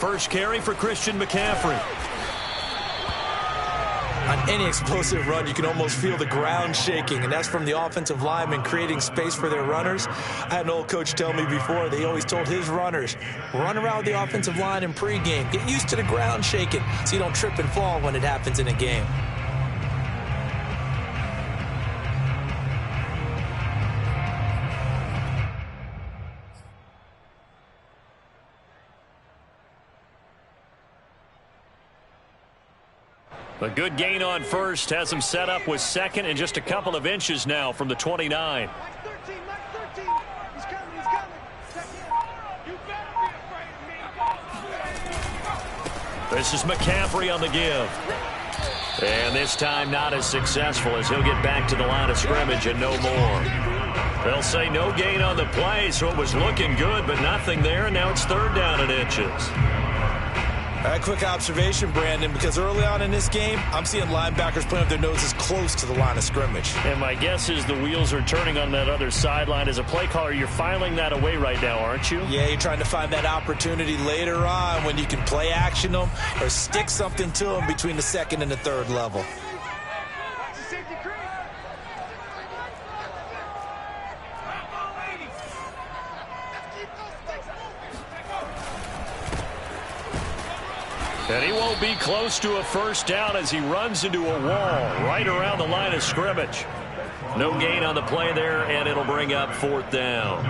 first carry for Christian McCaffrey. On any explosive run, you can almost feel the ground shaking, and that's from the offensive linemen creating space for their runners. I had an old coach tell me before, they always told his runners, run around the offensive line in pregame. Get used to the ground shaking so you don't trip and fall when it happens in a game. A good gain on first has him set up with second and just a couple of inches now from the 29. This is McCaffrey on the give. And this time not as successful as he'll get back to the line of scrimmage and no more. They'll say no gain on the play, so it was looking good, but nothing there, and now it's third down and inches. A quick observation, Brandon, because early on in this game, I'm seeing linebackers playing with their noses close to the line of scrimmage. And my guess is the wheels are turning on that other sideline. As a play caller, you're filing that away right now, aren't you? Yeah, you're trying to find that opportunity later on when you can play action them or stick something to them between the second and the third level. And he won't be close to a first down as he runs into a wall right around the line of scrimmage. No gain on the play there, and it'll bring up fourth down.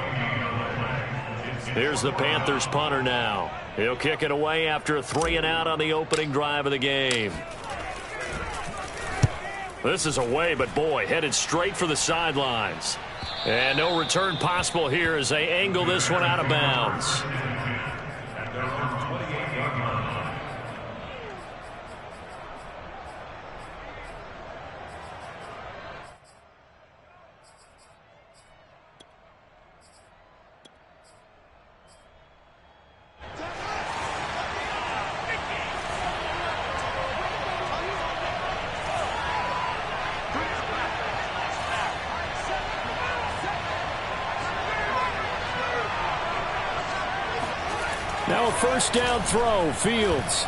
Here's the Panthers punter now. He'll kick it away after a 3-and-out on the opening drive of the game. This is away, but boy, headed straight for the sidelines. And no return possible here as they angle this one out of bounds. Now a first down throw, Fields.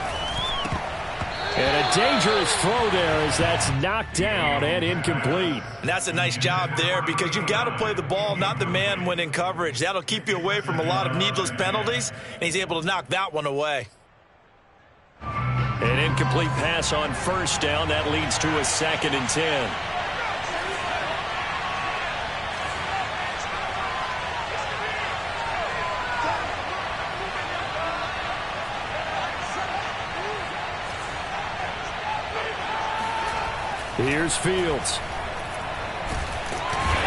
And a dangerous throw there as that's knocked down and incomplete. And that's a nice job there because you've got to play the ball, not the man when in coverage. That'll keep you away from a lot of needless penalties, and he's able to knock that one away. An incomplete pass on first down. That leads to a 2nd and 10. Here's Fields.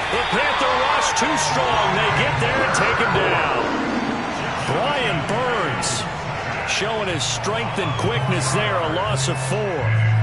The Panther rush too strong. They get there and take him down. Brian Burns showing his strength and quickness there. A loss of 4.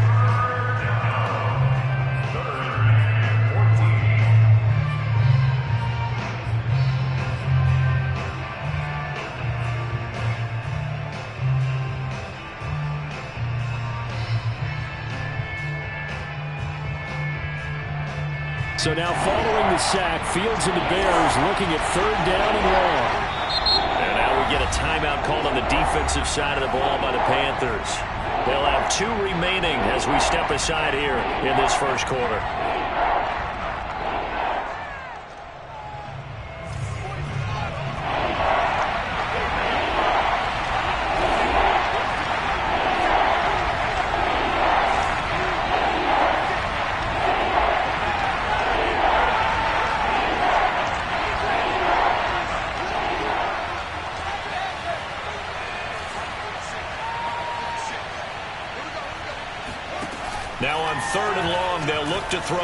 So now following the sack, Fields and the Bears looking at third down and long. And now we get a timeout called on the defensive side of the ball by the Panthers. They'll have 2 remaining as we step aside here in this first quarter. Now on third and long, they'll look to throw.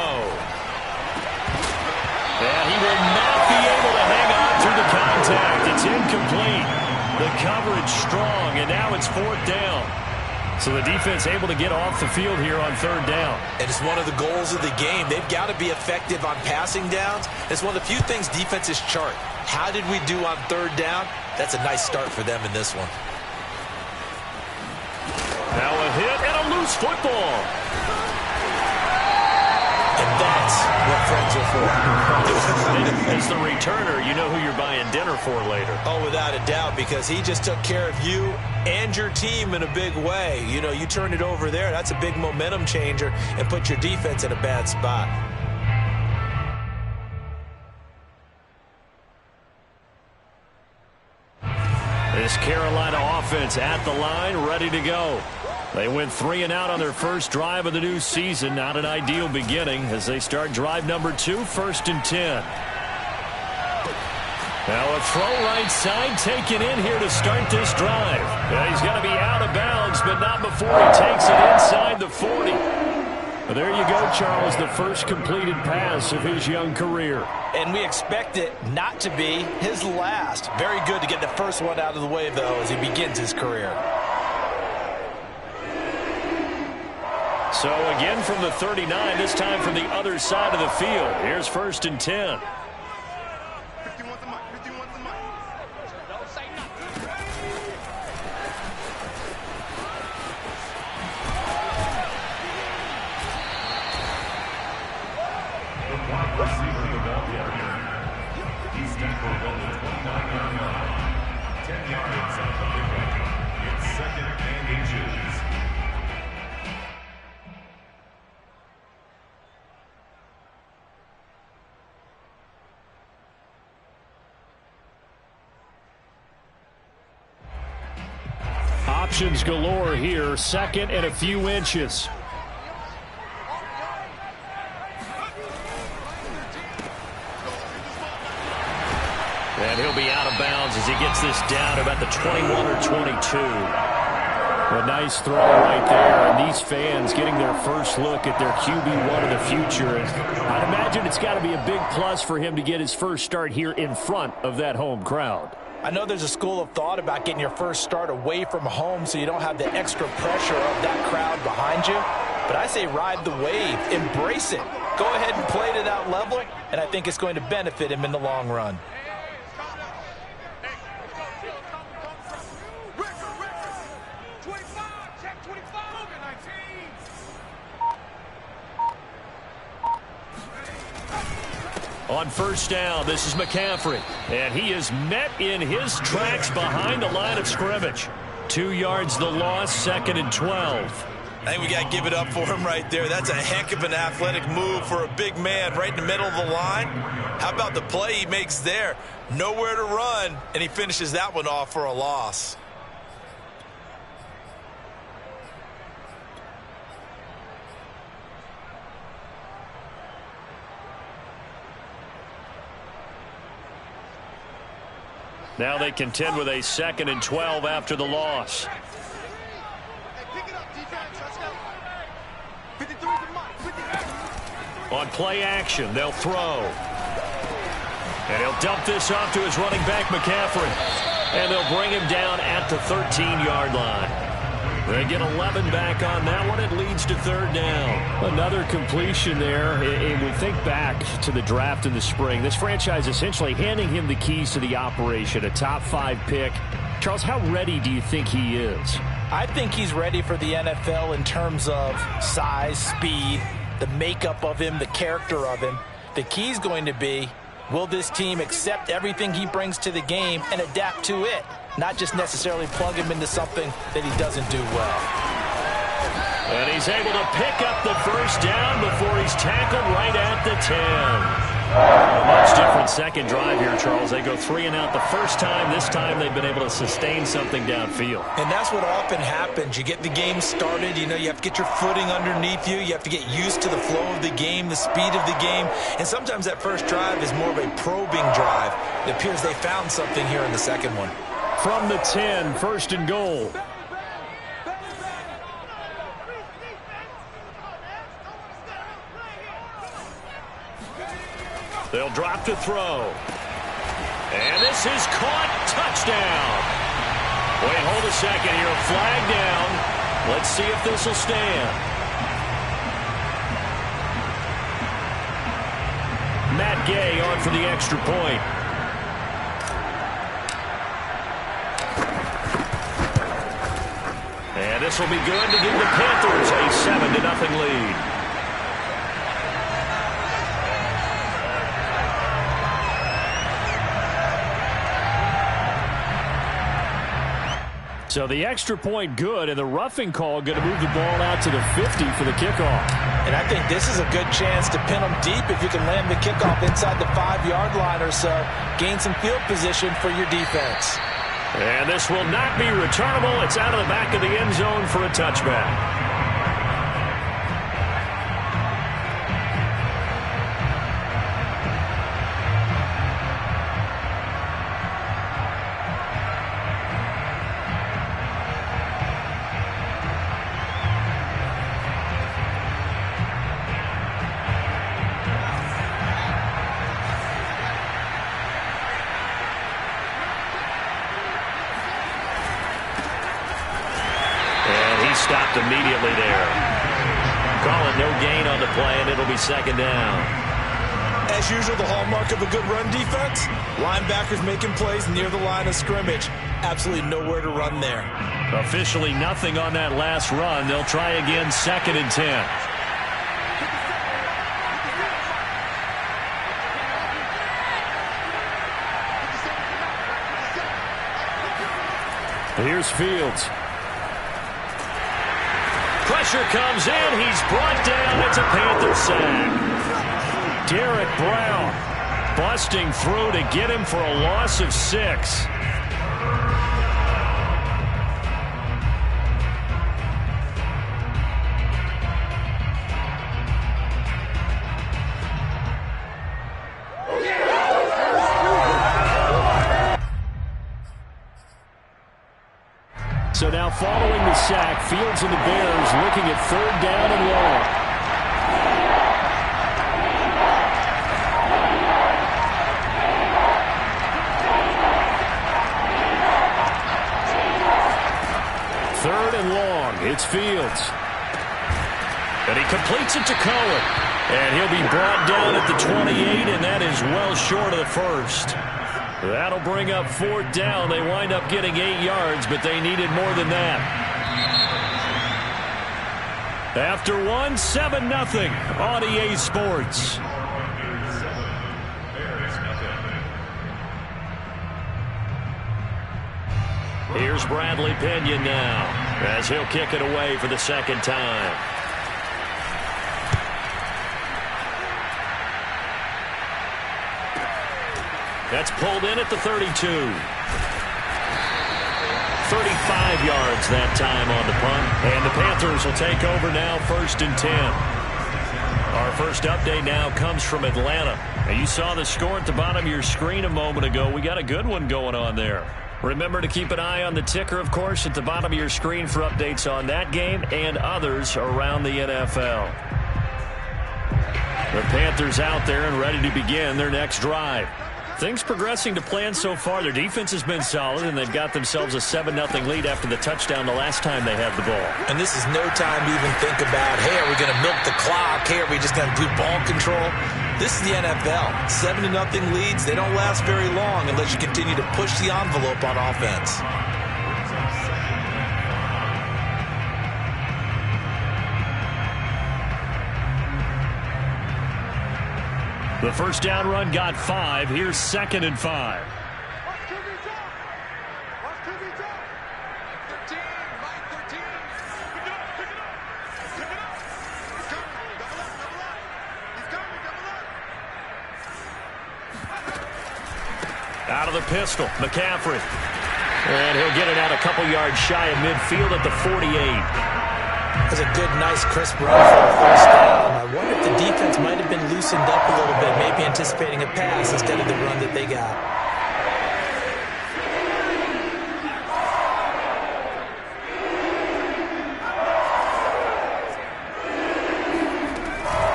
And he will not be able to hang on through the contact. It's incomplete. The coverage strong, and now it's fourth down. So the defense able to get off the field here on third down. And it's one of the goals of the game. They've got to be effective on passing downs. It's one of the few things defenses chart. How did we do on third down? That's a nice start for them in this one. Now a hit and a loose football. And That's what friends are for. As the returner, you know who you're buying dinner for later. Oh, without a doubt, because he just took care of you and your team in a big way. You know, you turned it over there. That's a big momentum changer and put your defense in a bad spot. This Carolina offense at the line, ready to go. They went 3 and out on their first drive of the new season. Not an ideal beginning as they start drive number 2, 1st and 10. Now a throw right side taken in here to start this drive. Yeah, he's going to be out of bounds, but not before he takes it inside the 40. But there you go, Charles, the first completed pass of his young career. And we expect it not to be his last. Very good to get the first one out of the way, though, as he begins his career. So again from the 39, this time from the other side of the field. Here's 1st and 10. Options galore here, 2nd and a few inches. And he'll be out of bounds as he gets this down about the 21 or 22. A nice throw right there, and these fans getting their first look at their QB1 of the future. And I'd imagine it's got to be a big plus for him to get his first start here in front of that home crowd. I know there's a school of thought about getting your first start away from home so you don't have the extra pressure of that crowd behind you. But I say ride the wave, embrace it. Go ahead and play to that level, and I think it's going to benefit him in the long run. On 1st down, this is McCaffrey, and he is met in his tracks behind the line of scrimmage. 2 yards the loss, 2nd and 12. I think we got to give it up for him right there. That's a heck of an athletic move for a big man right in the middle of the line. How about the play he makes there? Nowhere to run, and he finishes that one off for a loss. Now they contend with a 2nd and 12 after the loss. On play action, they'll throw. And he'll dump this off to his running back, McCaffrey. And they'll bring him down at the 13-yard line. They get 11 back on that one. It leads to 3rd down. Another completion there. And we think back to the draft in the spring. This franchise essentially handing him the keys to the operation, a top 5 pick. Charles, how ready do you think he is? I think he's ready for the NFL in terms of size, speed, the makeup of him, the character of him. The key's going to be, will this team accept everything he brings to the game and adapt to it? Not just necessarily plug him into something that he doesn't do well. And he's able to pick up the 1st down before he's tackled right at the 10. A much different second drive here, Charles. They go 3 and out the first time. This time they've been able to sustain something downfield. And that's what often happens. You get the game started. You know, you have to get your footing underneath you. You have to get used to the flow of the game, the speed of the game. And sometimes that first drive is more of a probing drive. It appears they found something here in the second one. From the 10, 1st and goal. They'll drop to throw. And this is caught. Touchdown. Wait, hold a second here. Flag down. Let's see if this will stand. Matt Gay on for the extra point. And this will be good to give the Panthers a 7-0 lead. So the extra point good, and the roughing call going to move the ball out to the 50 for the kickoff. And I think this is a good chance to pin them deep if you can land the kickoff inside the 5-yard line or so. Gain some field position for your defense. And this will not be returnable. It's out of the back of the end zone for a touchback. Stopped immediately there. Call it no gain on the play, and it'll be second down. As usual, the hallmark of a good run defense, linebackers making plays near the line of scrimmage. Absolutely nowhere to run there. Officially nothing on that last run. They'll try again, 2nd and 10. Here's Fields. Pressure comes in. He's brought down. It's a Panther sack. Derek Brown busting through to get him for a loss of 6. So now following the sack, Fields and the Bears looking at 3rd down and long. Third and long. It's Fields. And he completes it to Cohen. And he'll be brought down at the 28, and that is well short of the first. That'll bring up 4th down. They wind up getting 8 yards, but they needed more than that. After 1, 7-0 on EA Sports. Here's Bradley Pinion now, as he'll kick it away for the 2nd time. That's pulled in at the 32. 35 yards that time on the punt. And the Panthers will take over now, 1st and 10. Our first update now comes from Atlanta. And you saw the score at the bottom of your screen a moment ago. We got a good one going on there. Remember to keep an eye on the ticker, of course, at the bottom of your screen for updates on that game and others around the NFL. The Panthers out there and ready to begin their next drive. Things progressing to plan so far. Their defense has been solid, and they've got themselves a 7-0 lead after the touchdown the last time they had the ball. And this is no time to even think about, hey, are we going to milk the clock? Hey, are we just going to do ball control? This is the NFL. 7-0 leads, they don't last very long unless you continue to push the envelope on offense. The first down run got 5. Here's 2nd and 5. Out of the pistol, McCaffrey. And he'll get it out a couple yards shy of midfield at the 48. That's a good, nice, crisp run for a first down. I wonder if the defense might have been loosened up a little bit, maybe anticipating a pass instead of the run that they got.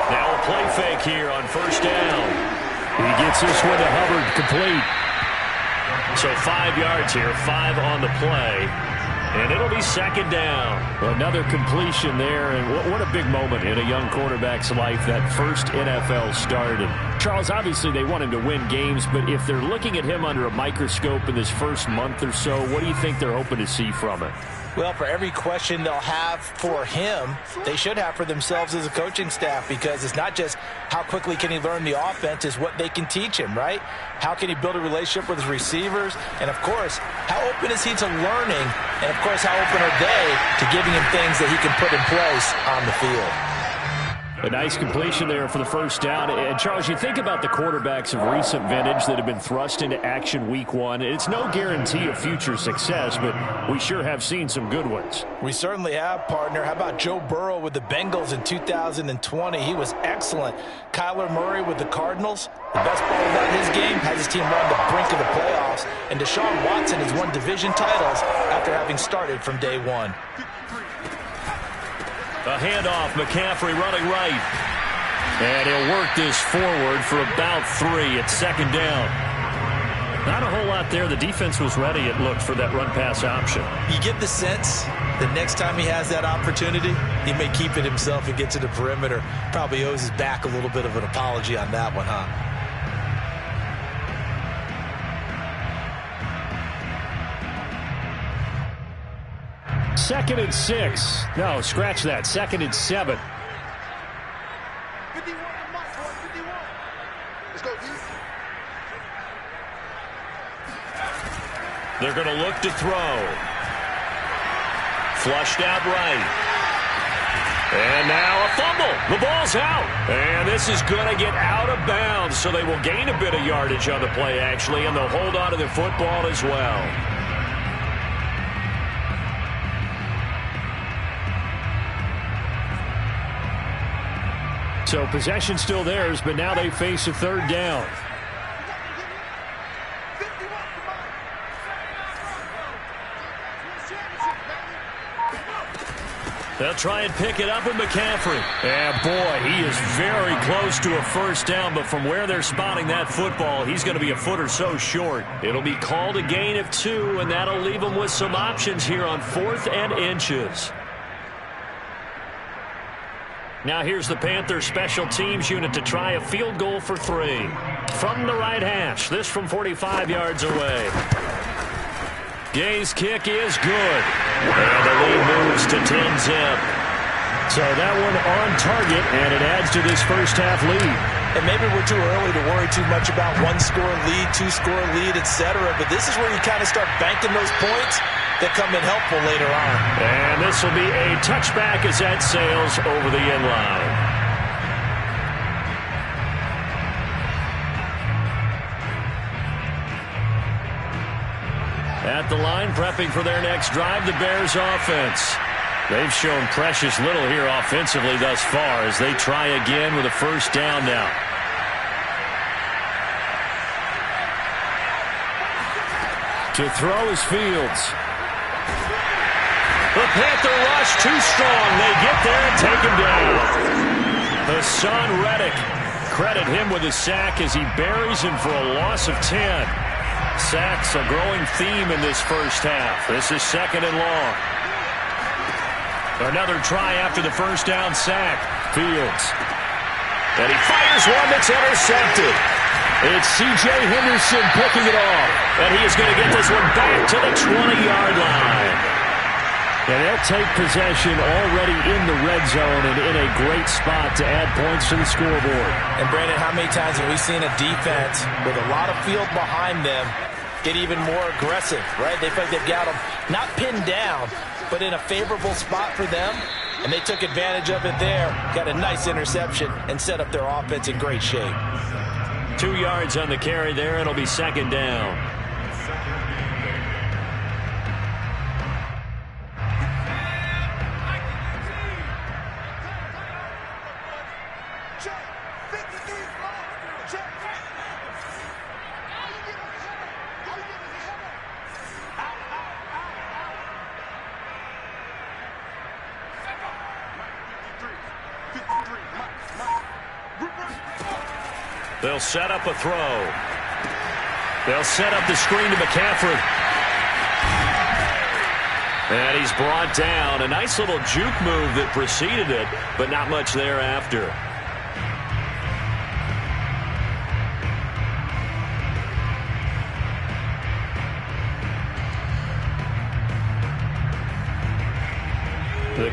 Now a play fake here on first down. He gets this one to Hubbard, complete. So 5 yards here, 5 on the play. And it'll be 2nd down. Another completion there, and what a big moment in a young quarterback's life, that first NFL start. And Charles, obviously they want him to win games, but if they're looking at him under a microscope in this first month or so, what do you think they're hoping to see from it? Well, for every question they'll have for him, they should have for themselves as a coaching staff, because it's not just how quickly can he learn the offense, it's what they can teach him, right? How can he build a relationship with his receivers? And, of course, how open is he to learning? And, of course, how open are they to giving him things that he can put in place on the field? A nice completion there for the first down. And, Charles, you think about the quarterbacks of recent vintage that have been thrust into action week one. It's no guarantee of future success, but we sure have seen some good ones. We certainly have, partner. How about Joe Burrow with the Bengals in 2020? He was excellent. Kyler Murray with the Cardinals. The best part about his game has his team run the brink of the playoffs. And Deshaun Watson has won division titles after having started from day one. A handoff, McCaffrey running right. And he'll work this forward for about 3 at second down. Not a whole lot there. The defense was ready, it looked, for that run-pass option. You get the sense that next time he has that opportunity, he may keep it himself and get to the perimeter. Probably owes his back a little bit of an apology on that one, huh? Second and 6. No, scratch that. Second and 7. They're going to look to throw. Flushed out right. And now a fumble. The ball's out. And this is going to get out of bounds, so they will gain a bit of yardage on the play, actually, and they'll hold on to the football as well. So possession still theirs, but now they face a third down. They'll try and pick it up with McCaffrey. And boy, he is very close to a first down, but from where they're spotting that football, he's going to be a foot or so short. It'll be called a gain of 2, and that'll leave them with some options here on 4th and inches. Now here's the Panthers special teams unit to try a field goal for 3. From the right hash, this from 45 yards away. Gay's kick is good. And the lead moves to 10-zip. So that one on target, and it adds to this first half lead. And maybe we're too early to worry too much about 1-score lead, 2-score lead, etc. But this is where you kind of start banking those points that come in helpful later on. And this will be a touchback as that sails over the end line. At the line, prepping for their next drive, the Bears offense. They've shown precious little here offensively thus far as they try again with a first down now. To throw is Fields. The Panther rush too strong. They get there and take him down. Hassan Reddick, credit him with a sack as he buries him for a loss of 10. Sacks a growing theme in this first half. This is second and long. Another try after the first down sack. Fields. And he fires one that's intercepted. It's C.J. Henderson picking it off. And he is going to get this one back to the 20-yard line. And they'll take possession already in the red zone and in a great spot to add points to the scoreboard. And, Brandon, how many times have we seen a defense with a lot of field behind them get even more aggressive, right? They feel like they've got them not pinned down, but in a favorable spot for them, and they took advantage of it there, got a nice interception, and set up their offense in great shape. 2 yards on the carry there. It'll be second down. They'll set up a throw. They'll set up the screen to McCaffrey. And he's brought down. A nice little juke move that preceded it, but not much thereafter.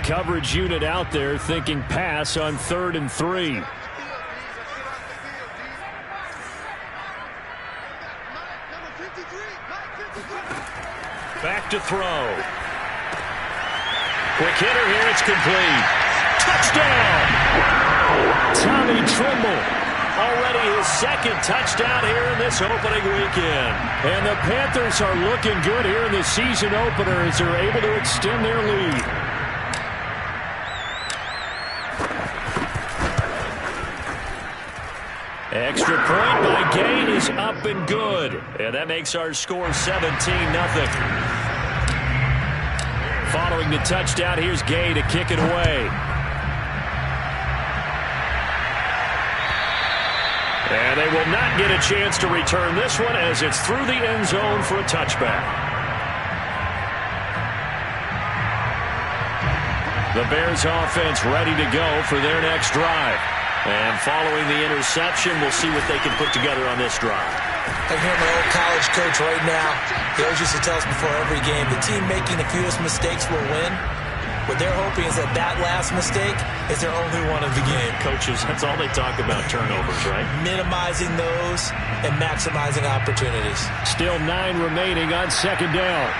coverage unit out there thinking pass on 3rd and 3. Back to throw. Quick hitter here. It's complete. Touchdown! Tommy Trimble. Already his second touchdown here in this opening weekend. And the Panthers are looking good here in the season opener as they're able to extend their lead. Extra point by Gain is up and good. And that makes our score 17-0. Following the touchdown, here's Gay to kick it away. And they will not get a chance to return this one as it's through the end zone for a touchback. The Bears offense ready to go for their next drive. And following the interception, we'll see what they can put together on this drive. I hear my old college coach right now. He always used to tell us before every game, the team making the fewest mistakes will win. What they're hoping is that last mistake is their only one of the game. Coaches, that's all they talk about, turnovers, right? Minimizing those and maximizing opportunities. Still 9 remaining on 2nd down.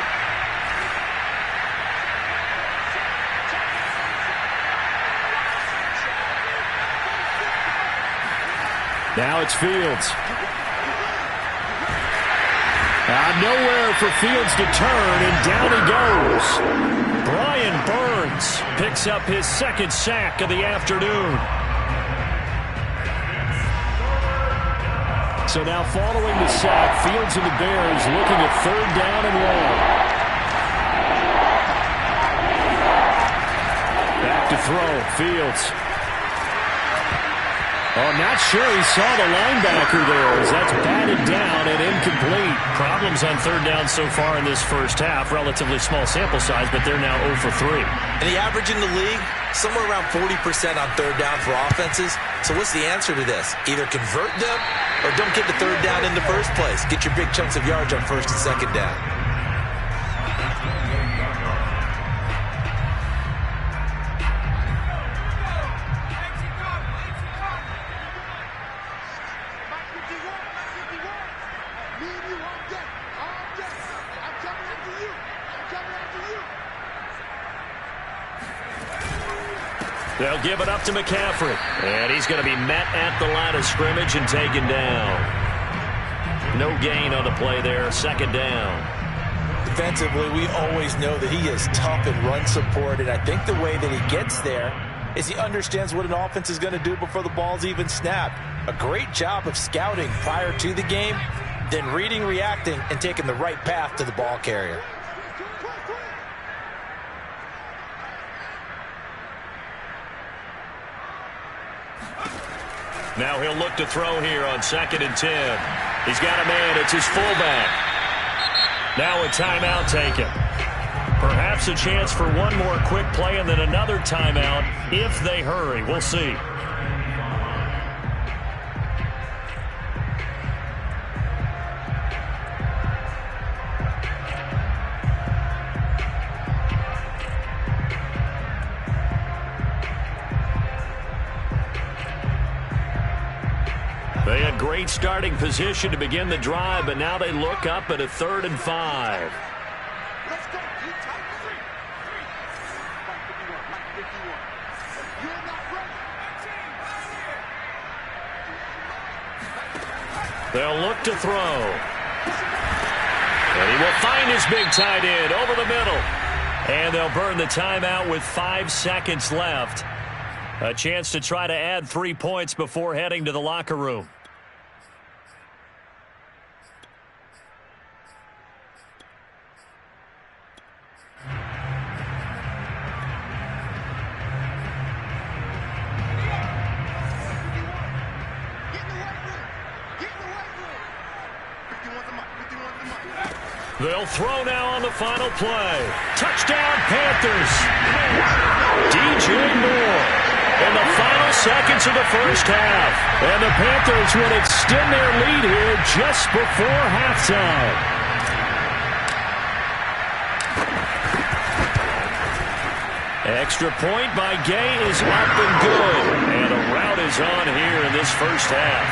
Now it's Fields. Nowhere for Fields to turn, and down he goes. Brian Burns picks up his second sack of the afternoon. So now following the sack, Fields and the Bears looking at 3rd down and long. Back to throw, Fields. Oh, not sure he saw the linebacker there as that's batted down and incomplete. Problems on 3rd down so far in this first half. Relatively small sample size, but they're now 0 for 3. And the average in the league, somewhere around 40% on 3rd down for offenses. So what's the answer to this? Either convert them or don't get the 3rd down in the first place. Get your big chunks of yards on 1st and 2nd down. They'll give it up to McCaffrey. And he's going to be met at the line of scrimmage and taken down. No gain on the play there. 2nd down. Defensively, we always know that he is tough in run support, and I think the way that he gets there is he understands what an offense is going to do before the ball's even snapped. A great job of scouting prior to the game, then reading, reacting, and taking the right path to the ball carrier. Now he'll look to throw here on 2nd and 10. He's got a man. It's his fullback. Now a timeout taken. Perhaps a chance for one more quick play and then another timeout if they hurry. We'll see. They had great starting position to begin the drive, but now they look up at a 3rd and 5. They'll look to throw. And he will find his big tight end over the middle. And they'll burn the timeout with 5 seconds left. A chance to try to add 3 points before heading to the locker room. They'll throw now on the final play. Touchdown, Panthers. DJ Moore in the final seconds of the first half. And the Panthers will extend their lead here just before halftime. Extra point by Gay is up and good. And a rout is on here in this first half.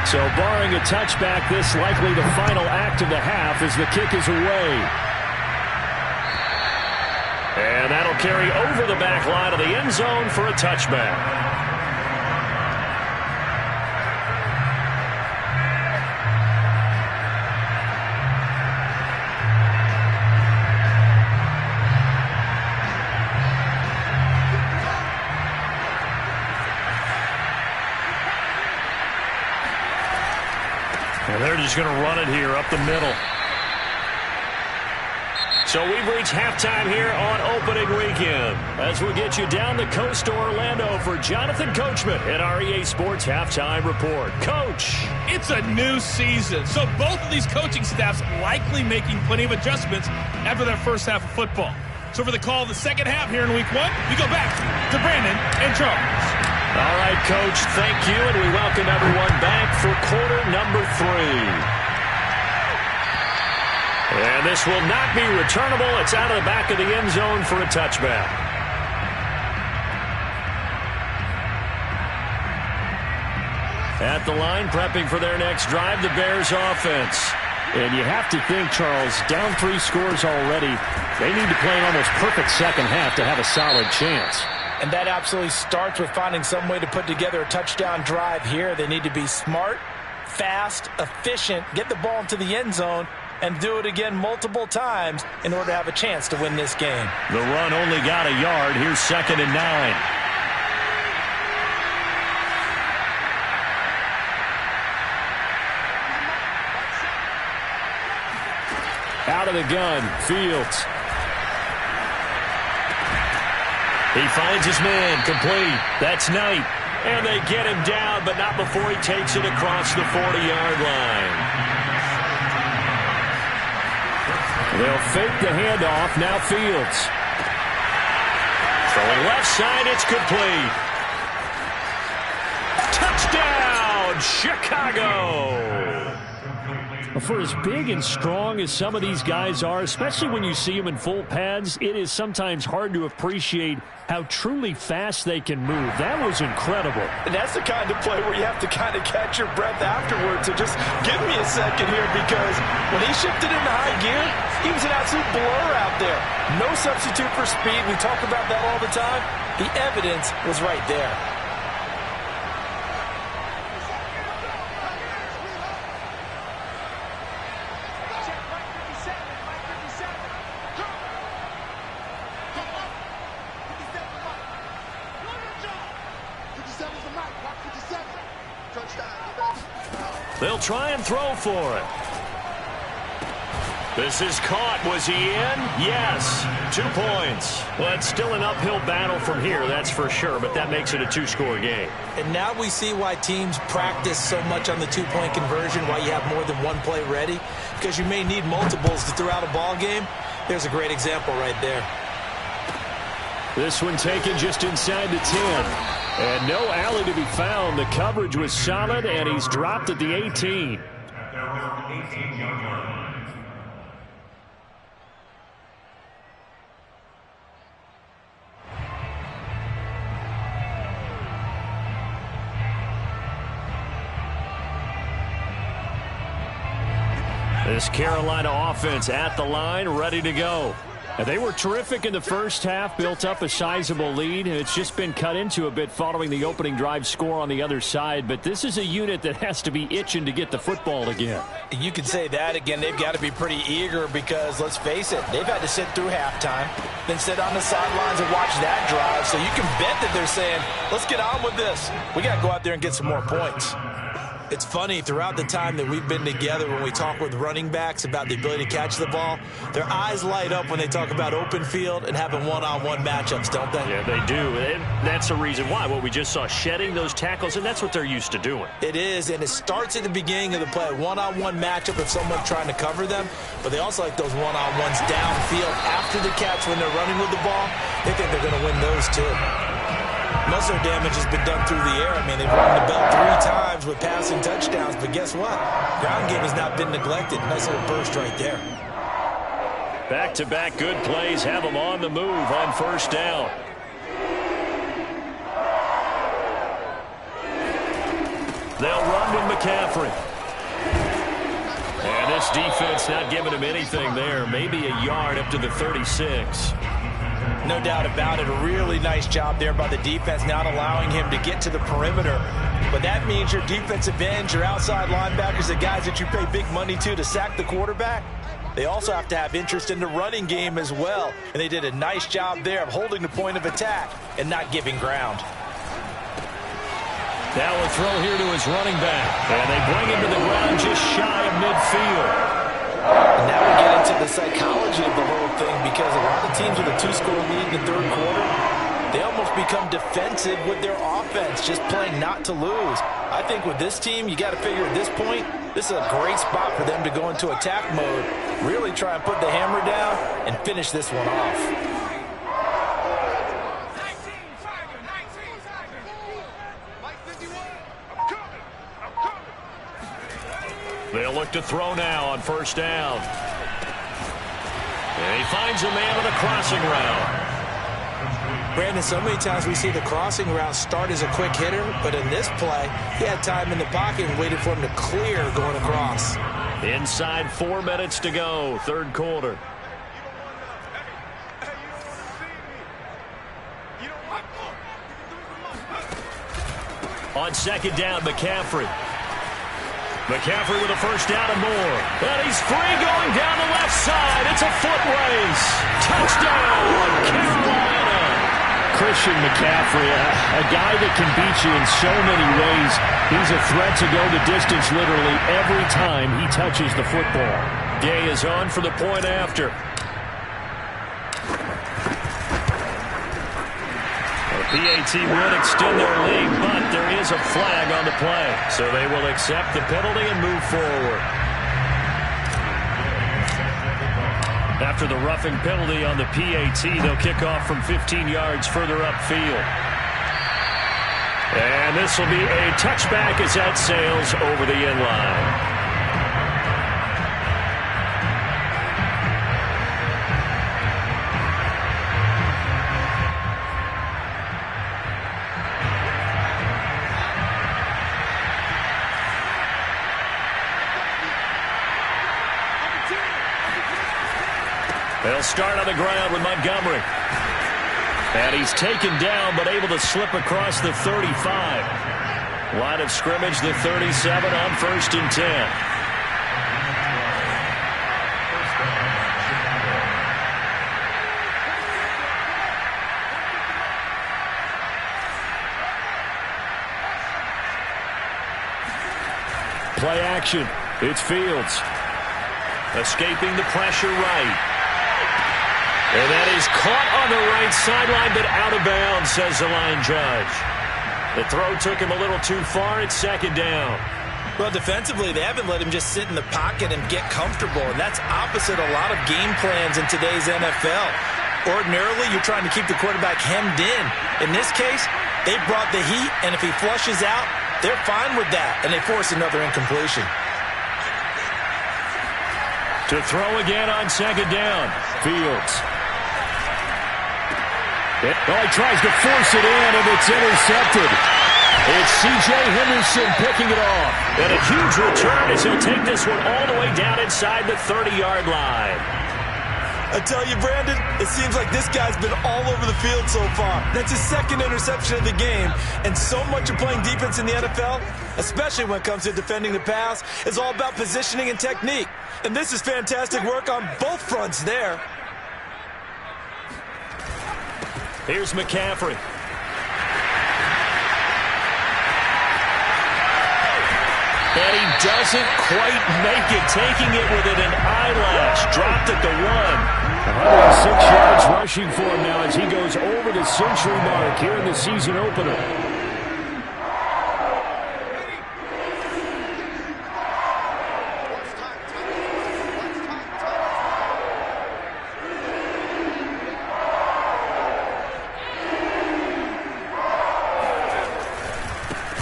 So barring a touchback, this likely the final act of the half as the kick is away. And that'll carry over the back line of the end zone for a touchback. And they're just going to run it here up the middle. So we've reached halftime here on opening weekend. As we get you down the coast to Orlando for Jonathan Coachman at our EA Sports Halftime Report. Coach. It's a new season, so both of these coaching staffs likely making plenty of adjustments after their first half of football. So for the call of the second half here in week one, we go back to Brandon and Charles. All right, Coach, thank you, and we welcome everyone back for quarter number 3. And this will not be returnable. It's out of the back of the end zone for a touchback. At the line, prepping for their next drive, the Bears offense. And you have to think, Charles, down 3 scores already. They need to play an almost perfect second half to have a solid chance. And that absolutely starts with finding some way to put together a touchdown drive here. They need to be smart, fast, efficient, get the ball into the end zone, and do it again multiple times in order to have a chance to win this game. The run only got a yard. Here's 2nd and 9. Out of the gun, Fields. He finds his man, complete. That's Knight. And they get him down, but not before he takes it across the 40-yard line. They'll fake the handoff. Now Fields. Throwing left side, it's complete. Touchdown, Chicago! For as big and strong as some of these guys are, especially when you see them in full pads, it is sometimes hard to appreciate how truly fast they can move. That was incredible. And that's the kind of play where you have to kind of catch your breath afterwards. So just give me a second here, because when he shifted into high gear, he was an absolute blur out there. No substitute for speed. We talk about that all the time. The evidence was right there. They'll try and throw for it. This is caught. Was he in? Yes. 2 points. Well, it's still an uphill battle from here, that's for sure, but that makes it a 2-score game. And now we see why teams practice so much on the 2-point conversion, why you have more than one play ready, because you may need multiples to throw out a ball game. There's a great example right there. This one taken just inside the 10. And no alley to be found. The coverage was solid, and he's dropped at the 18. This Carolina offense at the line, ready to go. And they were terrific in the first half, built up a sizable lead. It's just been cut into a bit following the opening drive score on the other side. But this is a unit that has to be itching to get the football again. You can say that again. They've got to be pretty eager because, let's face it, they've had to sit through halftime, then sit on the sidelines and watch that drive. So you can bet that they're saying, let's get on with this. We got to go out there and get some more points. It's funny, throughout the time that we've been together, when we talk with running backs about the ability to catch the ball, their eyes light up when they talk about open field and having one-on-one matchups, don't they? Yeah, they do. And that's the reason why. What we just saw, shedding those tackles, and that's what they're used to doing. It is, and it starts at the beginning of the play. One-on-one matchup if someone's trying to cover them, but they also like those one-on-ones downfield after the catch when they're running with the ball. They think they're going to win those too. Most of their damage has been done through the air. I mean, they've run the belt 3 times with passing touchdowns, but guess what? Ground game has not been neglected. Nice little burst right there. Back-to-back good plays have them on the move on first down. They'll run with McCaffrey. And this defense not giving him anything there. Maybe a yard up to the 36. No doubt about it. A really nice job there by the defense, not allowing him to get to the perimeter. But that means your defensive ends, your outside linebackers, the guys that you pay big money to sack the quarterback, they also have to have interest in the running game as well. And they did a nice job there of holding the point of attack and not giving ground. Now a throw here to his running back. And they bring him to the ground just shy of midfield. And now we get into the psychology of the whole thing, because a lot of teams with a 2-score lead in the third quarter, they almost become defensive with their offense, just playing not to lose. I think with this team, you got to figure at this point, this is a great spot for them to go into attack mode, really try and put the hammer down and finish this one off. They'll look to throw now on first down. And he finds a man on the crossing route. Brandon, so many times we see the crossing route start as a quick hitter, but in this play, he had time in the pocket and waited for him to clear going across. Inside 4 minutes to go, third quarter. On second down, McCaffrey. McCaffrey with a first down and more. And he's free going down the left side. It's a foot race. Touchdown, Carolina. Christian McCaffrey, a guy that can beat you in so many ways. He's a threat to go the distance literally every time he touches the football. Gay is on for the point after. PAT would extend their lead, but there is a flag on the play. So they will accept the penalty and move forward. After the roughing penalty on the PAT, they'll kick off from 15 yards further upfield. And this will be a touchback as that sails over the end line. They'll start on the ground with Montgomery. And he's taken down but able to slip across the 35. Line of scrimmage, the 37 on first and 10. Play action. It's Fields. Escaping the pressure right. And that is caught on the right sideline, but out of bounds, says the line judge. The throw took him a little too far. It's second down. Well, defensively, they haven't let him just sit in the pocket and get comfortable, and that's opposite a lot of game plans in today's NFL. Ordinarily, you're trying to keep the quarterback hemmed in. In this case, they brought the heat, and if he flushes out, they're fine with that, and they force another incompletion. To throw again on second down, Fields. Oh, he tries to force it in, and it's intercepted. It's C.J. Henderson picking it off. And a huge return as he'll take this one all the way down inside the 30-yard line. I tell you, Brandon, it seems like this guy's been all over the field so far. That's his second interception of the game. And so much of playing defense in the NFL, especially when it comes to defending the pass, is all about positioning and technique. And this is fantastic work on both fronts there. Here's McCaffrey. And he doesn't quite make it, taking it within an eyelash. Dropped at the 1. 106 yards rushing for him now as he goes over the century mark here in the season opener.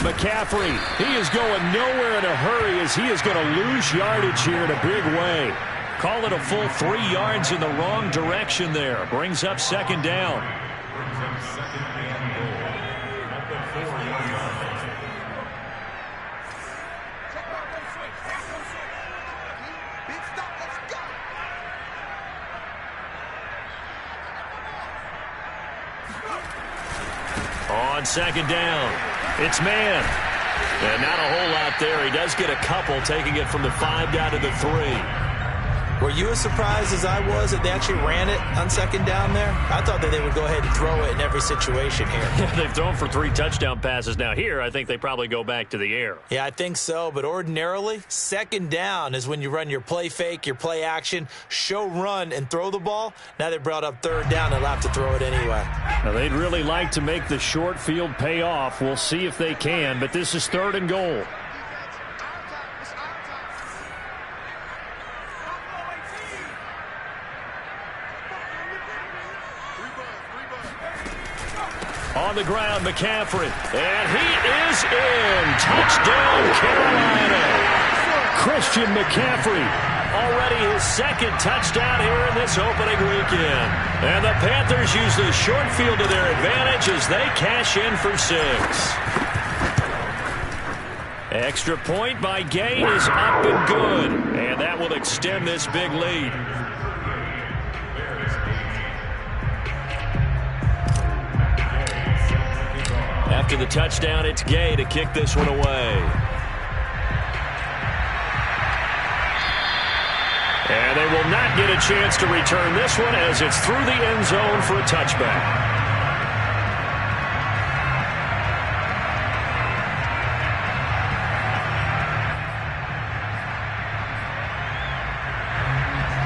McCaffrey, he is going nowhere in a hurry as he is going to lose yardage here in a big way. Call it a full 3 yards in the wrong direction there. Brings up second down. On second down, it's man. And not a whole lot there. He does get a couple, taking it from the 5 down to the 3. Were you as surprised as I was that they actually ran it on second down there? I thought that they would go ahead and throw it in every situation here. They've thrown for 3 touchdown passes. Now here, I think they probably go back to the air. Yeah, I think so. But ordinarily, second down is when you run your play fake, your play action, show run, and throw the ball. Now they brought up third down. They'll have to throw it anyway. Now, they'd really like to make the short field pay off. We'll see if they can, but this is 3rd and goal. On the ground, McCaffrey. And he is in. Touchdown, Carolina. Christian McCaffrey. Already his 2nd touchdown here in this opening weekend. And the Panthers use the short field to their advantage as they cash in for 6. Extra point by Gay is up and good. And that will extend this big lead. After the touchdown, it's Gay to kick this one away. And they will not get a chance to return this one as it's through the end zone for a touchback.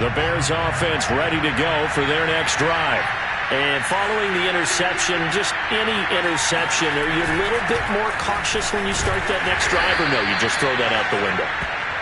The Bears offense ready to go for their next drive. And following the interception, just any interception, are you a little bit more cautious when you start that next drive, or no, you just throw that out the window?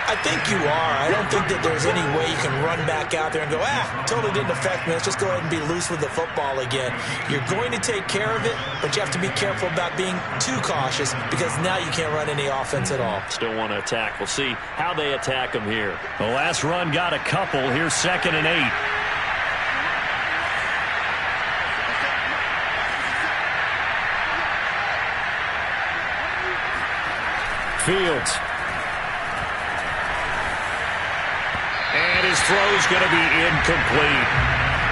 I think you are. I don't think that there's any way you can run back out there and go, totally didn't affect me. Let's just go ahead and be loose with the football again. You're going to take care of it, but you have to be careful about being too cautious because now you can't run any offense at all. Still want to attack. We'll see how they attack them here. The last run got a couple. Here's 2nd and 8. Fields. And his throw's going to be incomplete.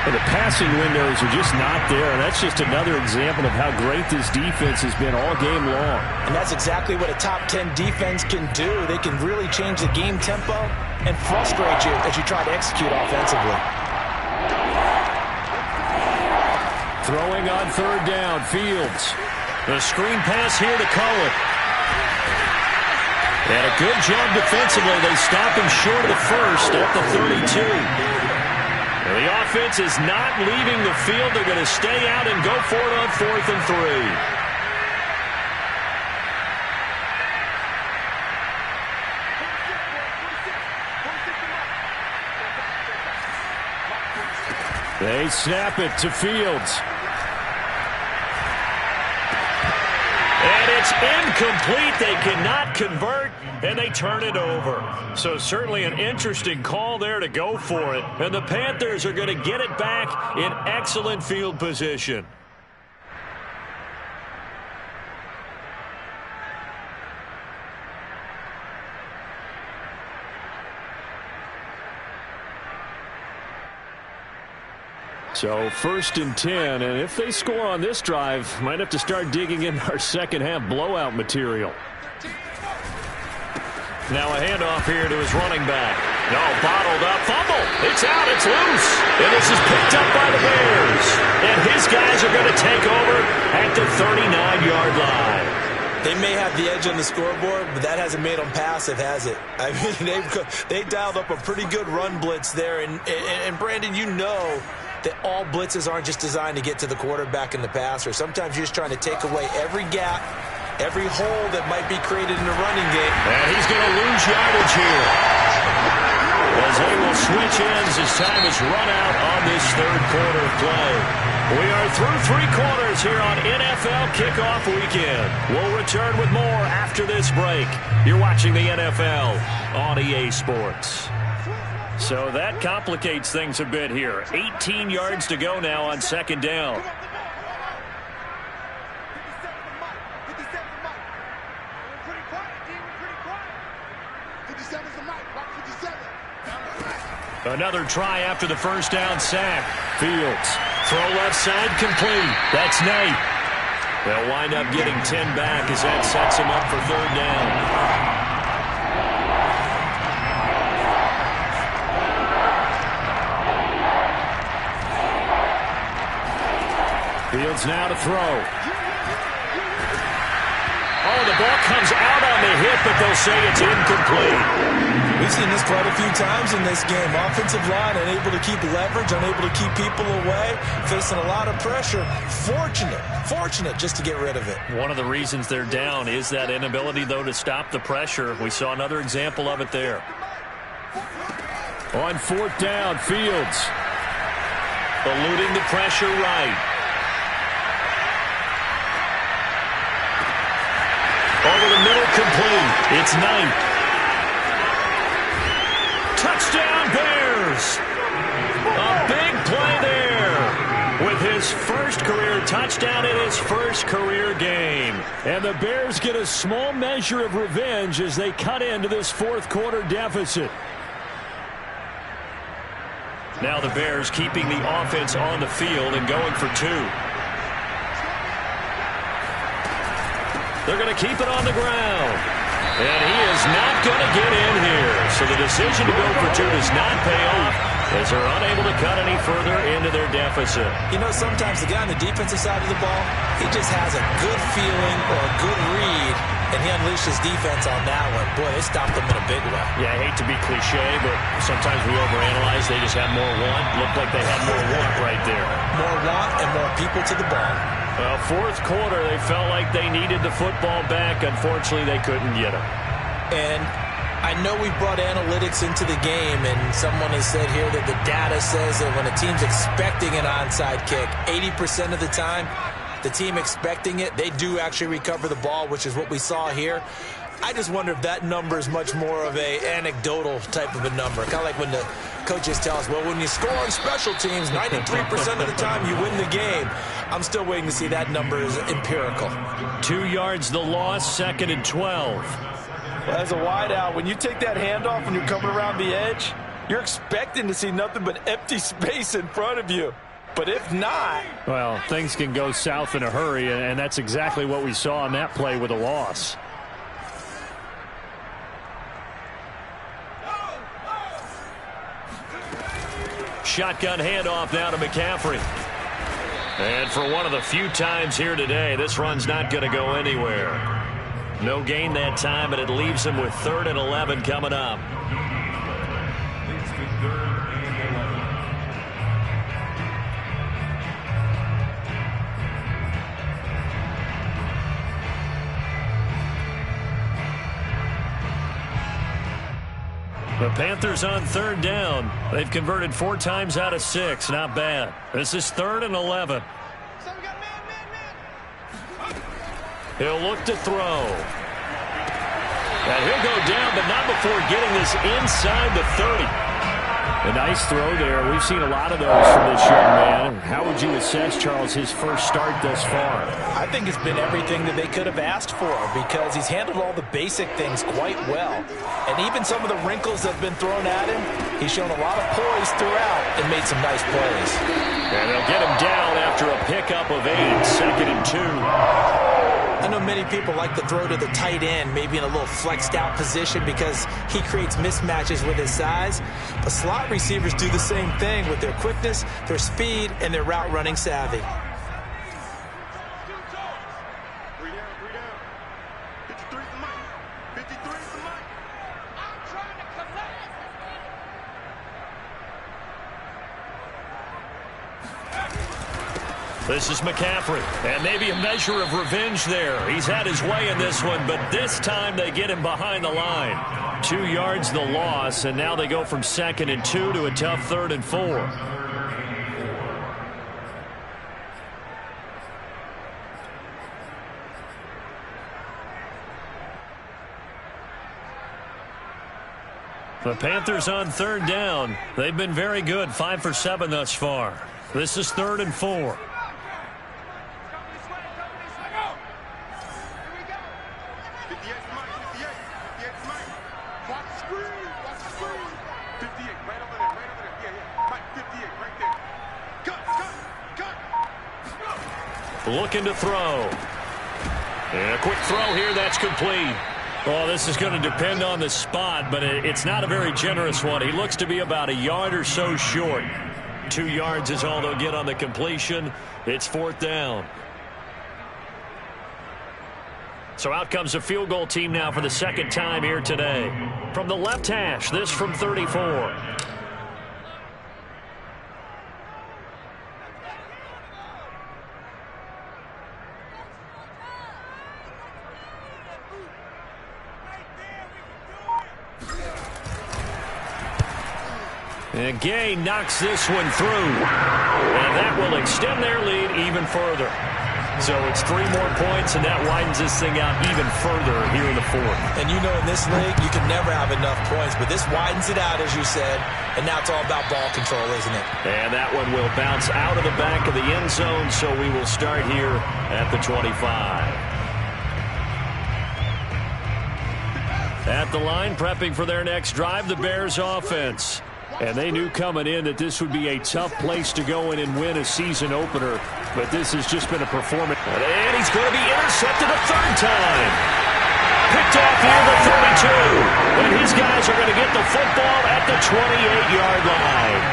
Well, the passing windows are just not there, and that's just another example of how great this defense has been all game long. And that's exactly what a top 10 defense can do. They can really change the game tempo and frustrate you as you try to execute offensively. Throwing on 3rd down, Fields. The screen pass here to Cohen. And a good job defensively. They stop him short of the first at the 32. And the offense is not leaving the field. They're going to stay out and go for it on 4th and 3. They snap it to Fields. And it's incomplete. They cannot convert, and they turn it over. So certainly an interesting call there to go for it. And the Panthers are going to get it back in excellent field position. So 1st and 10, and if they score on this drive, might have to start digging in our second half blowout material. Now a handoff here to his running back. No, bottled up, fumble. It's out, it's loose. And this is picked up by the Bears. And his guys are going to take over at the 39-yard line. They may have the edge on the scoreboard, but that hasn't made them passive, has it? I mean, they dialed up a pretty good run blitz there. And Brandon, you know that all blitzes aren't just designed to get to the quarterback and the passer. Sometimes you're just trying to take away every gap, every hole that might be created in the running game. And he's going to lose yardage here, as they will switch ends as time is run out on this 3rd quarter of play. We are through 3 quarters here on NFL Kickoff Weekend. We'll return with more after this break. You're watching the NFL on EA Sports. So that complicates things a bit here. 18 yards to go now on second down. Another try after the first down sack. Fields. Throw left side complete. That's Knight. They'll wind up getting 10 back as that sets him up for third down. Fields now to throw. Oh, the ball comes out on the hit, but they'll say it's incomplete. We've seen this quite a few times in this game. Offensive line unable to keep leverage, unable to keep people away, facing a lot of pressure. Fortunate just to get rid of it. One of the reasons they're down is that inability, though, to stop the pressure. We saw another example of it there. On fourth down, Fields. Eluding the pressure right. Over the middle, complete. It's Knight. Touchdown, Bears! A big play there with his first career touchdown in his first career game. And the Bears get a small measure of revenge as they cut into this fourth quarter deficit. Now the Bears keeping the offense on the field and going for two. They're going to keep it on the ground. And he is not going to get in here. So the decision to go for two does not pay off as they're unable to cut any further into their deficit. You know, sometimes the guy on the defensive side of the ball, he just has a good feeling or a good read, and he unleashed his defense on that one. Boy, they stopped him in a big way. Yeah, I hate to be cliche, but sometimes we overanalyze. They just had more want. Looked like they had more want right there. More want and more people to the ball. Well, fourth quarter, they felt like they needed the football back. Unfortunately, they couldn't get it. And I know we brought analytics into the game, and someone has said here that the data says that when a team's expecting an onside kick, 80% of the time, the team expecting it, they do actually recover the ball, which is what we saw here. I just wonder if that number is much more of a anecdotal type of a number. Kind of like when the coaches tell us, well, when you score on special teams, 93% of the time you win the game. I'm still waiting to see that number is empirical. 2 yards the loss, second and 12. Well, as a wideout, when you take that handoff and you're coming around the edge, you're expecting to see nothing but empty space in front of you. But if not... Well, things can go south in a hurry, and that's exactly what we saw on that play with a loss. Shotgun handoff now to McCaffrey. And for one of the few times here today, this run's not going to go anywhere. No gain that time, and it leaves him with 3rd and 11 coming up. The Panthers on 3rd down. They've converted 4 times out of 6. Not bad. This is 3rd and 11. He'll look to throw. And he'll go down, but not before getting this inside the 30. A nice throw there. We've seen a lot of those from this young man. How would you assess, Charles, his first start thus far? I think it's been everything that they could have asked for because he's handled all the basic things quite well. And even some of the wrinkles that have been thrown at him, he's shown a lot of poise throughout and made some nice plays. And they'll get him down after a pickup of 8, 2nd and 2. I know many people like to throw to the tight end, maybe in a little flexed out position because he creates mismatches with his size. But slot receivers do the same thing with their quickness, their speed, and their route running savvy. This is McCaffrey, and maybe a measure of revenge there. He's had his way in this one, but this time they get him behind the line. 2 yards the loss, and now they go from 2nd and 2 to a tough 3rd and 4. The Panthers on third down. They've been very good, 5 for 7 thus far. This is 3rd and 4. Looking to throw. And a quick throw here, that's complete. Oh, this is going to depend on the spot, but it's not a very generous one. He looks to be about a yard or so short. 2 yards is all they'll get on the completion. It's 4th down. So out comes a field goal team now for the 2nd time here today. From the left hash, this from 34. And Gay knocks this one through. And that will extend their lead even further. So it's 3 more points, and that widens this thing out even further here in the 4th. And you know in this league, you can never have enough points, but this widens it out, as you said, and now it's all about ball control, isn't it? And that one will bounce out of the back of the end zone, so we will start here at the 25. At the line, prepping for their next drive, the Bears offense. And they knew coming in that this would be a tough place to go in and win a season opener. But this has just been a performance. And he's going to be intercepted a 3rd time. Picked off here the 32. And his guys are going to get the football at the 28-yard line.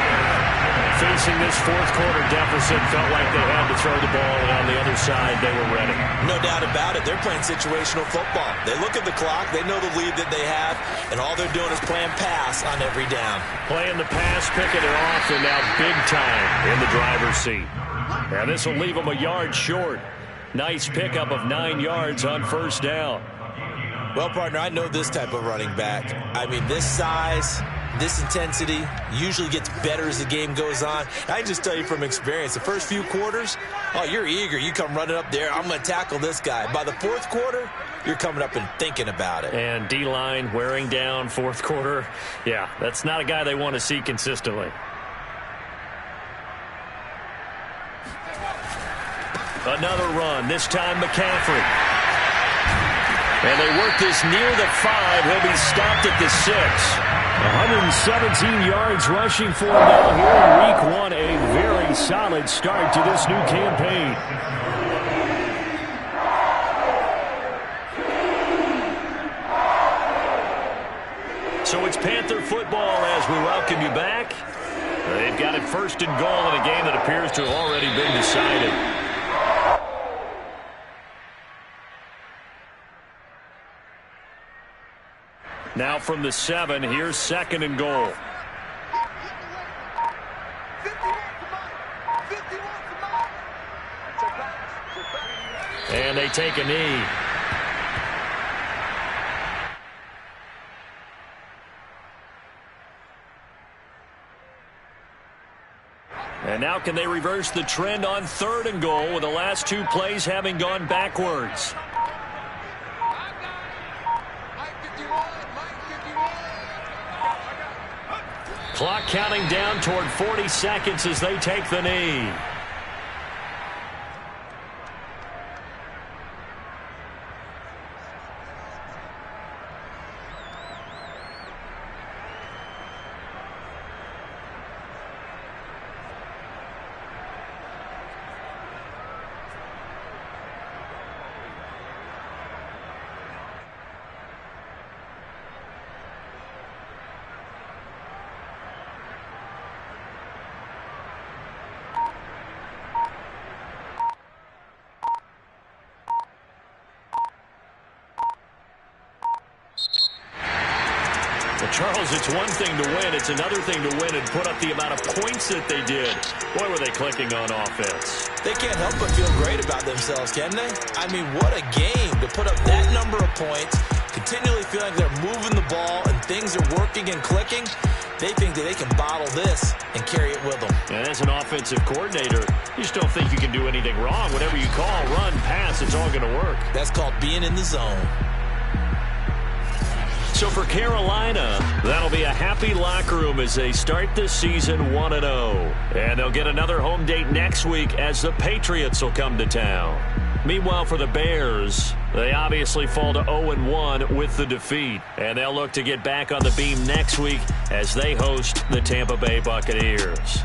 Facing this 4th quarter deficit, felt like they had to throw the ball, and on the other side, they were ready. No doubt about it. They're playing situational football. They look at the clock. They know the lead that they have, and all they're doing is playing pass on every down. Playing the pass, picking it off, and now big time in the driver's seat. And this will leave them a yard short. Nice pickup of 9 yards on 1st down. Well, partner, I know this type of running back. I mean, this size, this intensity usually gets better as the game goes on. I can just tell you from experience, the first few quarters, oh, you're eager. You come running up there, I'm going to tackle this guy. By the 4th quarter, you're coming up and thinking about it. And D-line wearing down 4th quarter. Yeah, that's not a guy they want to see consistently. Another run, this time McCaffrey. And they work this near the 5. He'll be stopped at the 6. 117 yards rushing for him now here in Week 1. A very solid start to this new campaign. So it's Panther football as we welcome you back. They've got it 1st and goal in a game that appears to have already been decided. Now from the 7, here's 2nd and goal. And they take a knee. And now can they reverse the trend on 3rd and goal with the last 2 plays having gone backwards? Clock counting down toward 40 seconds as they take the knee. Charles, it's one thing to win. It's another thing to win and put up the amount of points that they did. Boy, were they clicking on offense. They can't help but feel great about themselves, can they? I mean, what a game to put up that number of points, continually feeling like they're moving the ball and things are working and clicking. They think that they can bottle this and carry it with them. And as an offensive coordinator, you just don't think you can do anything wrong. Whatever you call, run, pass, it's all going to work. That's called being in the zone. So for Carolina, that'll be a half. happy locker room as they start this season 1-0. And they'll get another home date next week as the Patriots will come to town. Meanwhile, for the Bears, they obviously fall to 0-1 with the defeat. And they'll look to get back on the beam next week as they host the Tampa Bay Buccaneers.